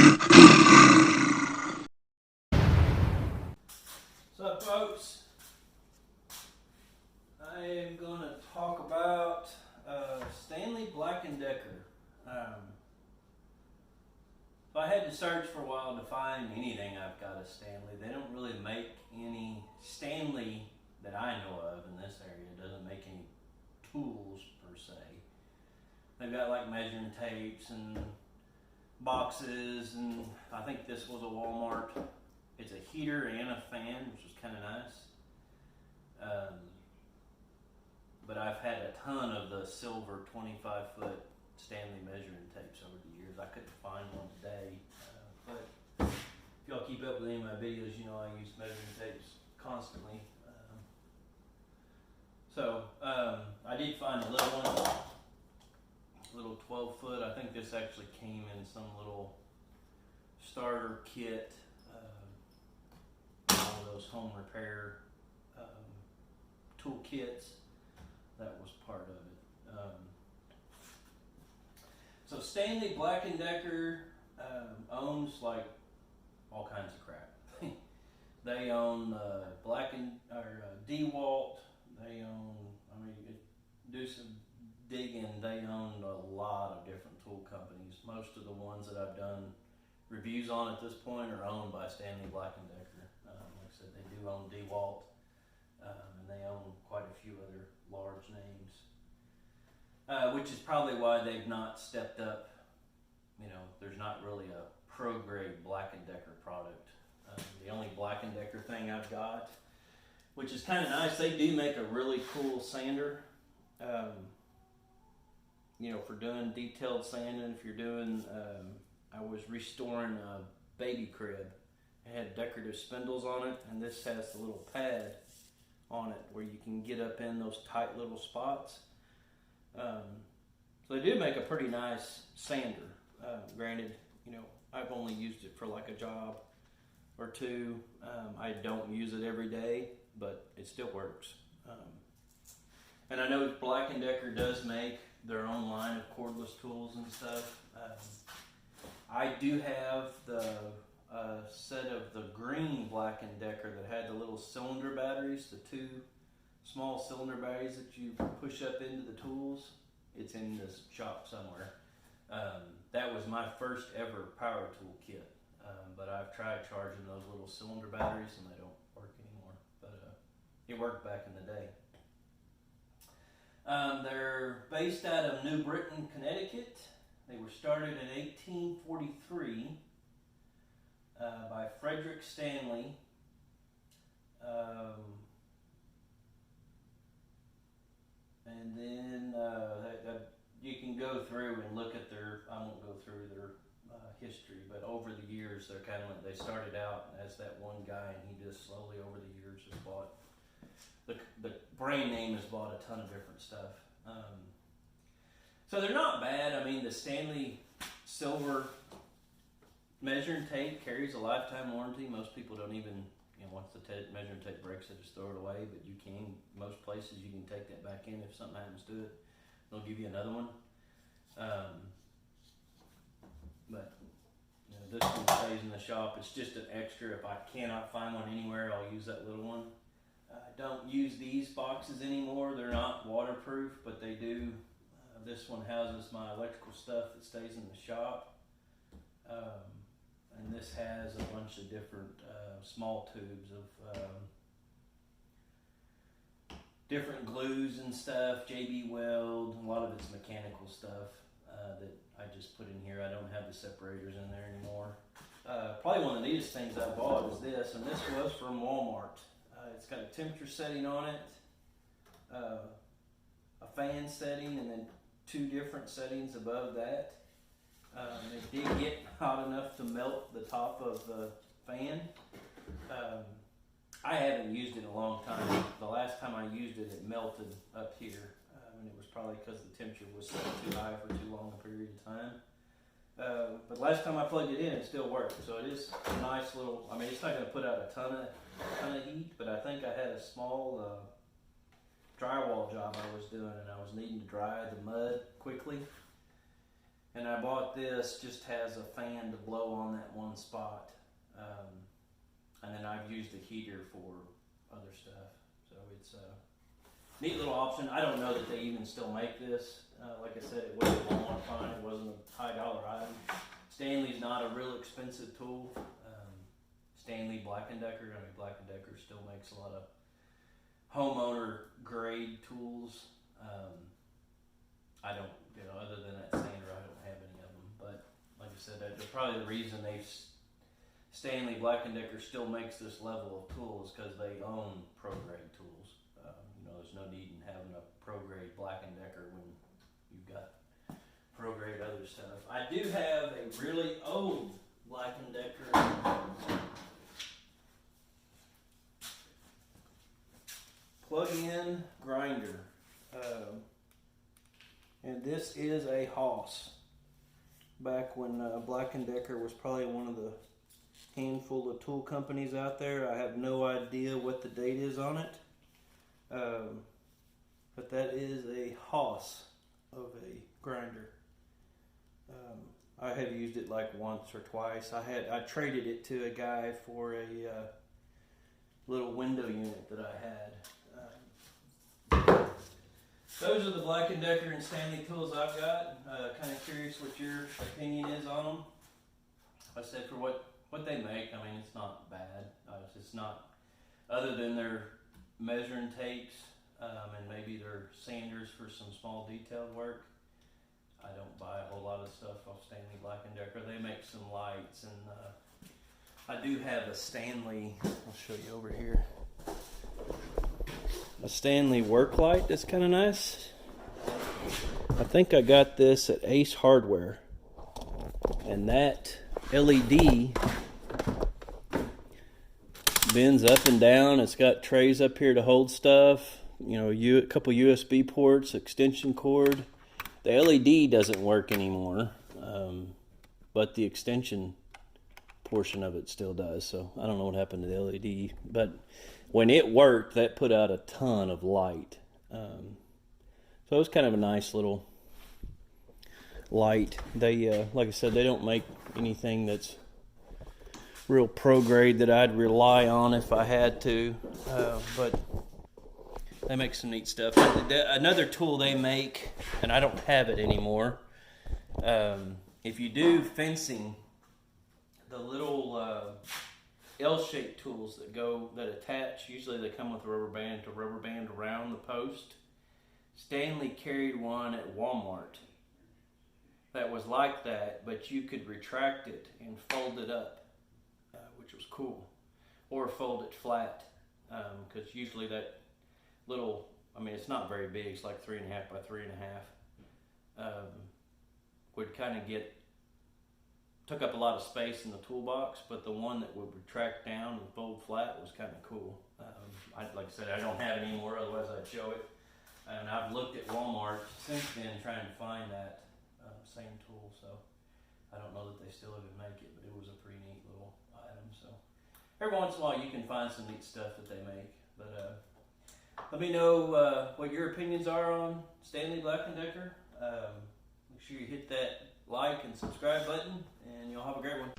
What's up, folks? I am going to talk about Stanley Black Decker. If I had to search for a while to find anything, I've got a Stanley. They don't really make any Stanley that I know of in this area. It doesn't make any tools per se. They've got like measuring tapes and boxes, and I think this was a Walmart. It's a heater and a fan, which is kind of nice. But I've had a ton of the silver 25-foot Stanley measuring tapes over the years. I couldn't find one today, but if y'all keep up with any of my videos, you know I use measuring tapes constantly. I did find a little one, little 12-foot. I think this actually came in some little starter kit, one of those home repair tool kits. That was part of it. So Stanley Black Decker owns like all kinds of crap. They own DeWalt. They own, do some digging. They own a lot of different tool companies. Most of the ones that I've done reviews on at this point are owned by Stanley Black Decker. Like I said, they do own DeWalt, and they own quite a few other large names, which is probably why they've not stepped up. You know, there's not really a pro-grade Black & Decker product. The only Black & Decker thing I've got, which is kind of nice, they do make a really cool sander, you know, for doing detailed sanding. If you're doing, I was restoring a baby crib. It had decorative spindles on it, and this has the little pad on it where you can get up in those tight little spots. So they do make a pretty nice sander. Granted, you know, I've only used it for like a job or two. I don't use it every day, but it still works. And I know Black & Decker does make their own line of cordless tools and stuff. I do have the set of the green Black & Decker that had the little cylinder batteries, the two small cylinder batteries that you push up into the tools. It's in this shop somewhere. That was my first ever power tool kit, but I've tried charging those little cylinder batteries and they don't work anymore, but it worked back in the day. They're based out of New Britain, Connecticut. They were started in 1843 by Frederick Stanley. And then you can go through and look at their, I won't go through their history, but over the years they're kind of like, they started out as that one guy, and he just slowly over the years has bought, the brand name has bought a ton of different stuff. So they're not bad. I mean, the Stanley silver measuring tape carries a lifetime warranty. Most people don't even, you know, once the measuring tape breaks, they just throw it away. But you can, most places, you can take that back in if something happens to it. They'll give you another one. But you know, this one stays in the shop. It's just an extra. If I cannot find one anywhere, I'll use that little one. I don't use these boxes anymore. They're not waterproof, but they do. This one houses my electrical stuff that stays in the shop. And this has a bunch of different small tubes of different glues and stuff, JB Weld. A lot of it's mechanical stuff that I just put in here. I don't have the separators in there anymore. Probably one of the neatest things I bought is this, and this was from Walmart. It's got a temperature setting on it, a fan setting, and then two different settings above that. It did get hot enough to melt the top of the fan. I haven't used it in a long time. The last time I used it, it melted up here, and it was probably because the temperature was set too high for too long a period of time. But last time I plugged it in, it still worked. So it is a nice little, I mean, it's not going to put out a ton of heat, but I think I had a small drywall job I was doing, and I was needing to dry the mud quickly. And I bought this, just has a fan to blow on one spot. And then I've used the heater for other stuff. So it's a neat little option. I don't know that they even still make this. Like I said, it wasn't a Walmart find. It wasn't a high dollar item. Stanley's not a real expensive tool. Stanley Black Decker. I mean, Black Decker still makes a lot of homeowner grade tools. I don't, other than that sander, I don't have any of them. But like I said, that's probably the reason Stanley Black Decker still makes this level of tools, because they own pro grade tools. There's no need in having a pro grade Black Decker when you've got pro grade other stuff. I do have a really old Black Decker. Plug-in grinder, and this is a Hoss. Back when Black & Decker was probably one of the handful of tool companies out there. I have no idea what the date is on it, but that is a Hoss of a grinder. I have used it like once or twice. I traded it to a guy for a little window unit that I had. Those are the Black & Decker and Stanley tools I've got. Kind of curious what your opinion is on them. Like I said, for what they make, I mean, it's not bad. It's not, other than their measuring tapes and maybe their sanders for some small detailed work. I don't buy a whole lot of stuff off Stanley Black & Decker. They make some lights, and I do have a Stanley, I'll show you over here. A Stanley work light that's kind of nice. I think I got this at Ace Hardware, and that LED bends up and down. It's got trays up here to hold stuff, a couple USB ports, extension cord. The LED doesn't work anymore, but the extension portion of it still does. So I don't know what happened to the LED, but when it worked, that put out a ton of light. So it was kind of a nice little light. They, like I said, they don't make anything that's real pro grade that I'd rely on if I had to, but they make some neat stuff. Another tool they make, and I don't have it anymore, if you do fencing, the little L-shaped tools that attach, usually they come with a rubber band around the post. Stanley carried one at Walmart that was like that, but you could retract it and fold it up, which was cool, or fold it flat, because usually that little, it's not very big, it's like 3.5 by 3.5, would kind of took up a lot of space in the toolbox, but the one that would retract down and fold flat was kind of cool. Like I said, I don't have it anymore, otherwise I'd show it. And I've looked at Walmart since then trying to find that same tool, so I don't know that they still even make it, but it was a pretty neat little item. So every once in a while you can find some neat stuff that they make. But let me know what your opinions are on Stanley Black & Decker. Make sure you hit that like and subscribe button, and you'll have a great one.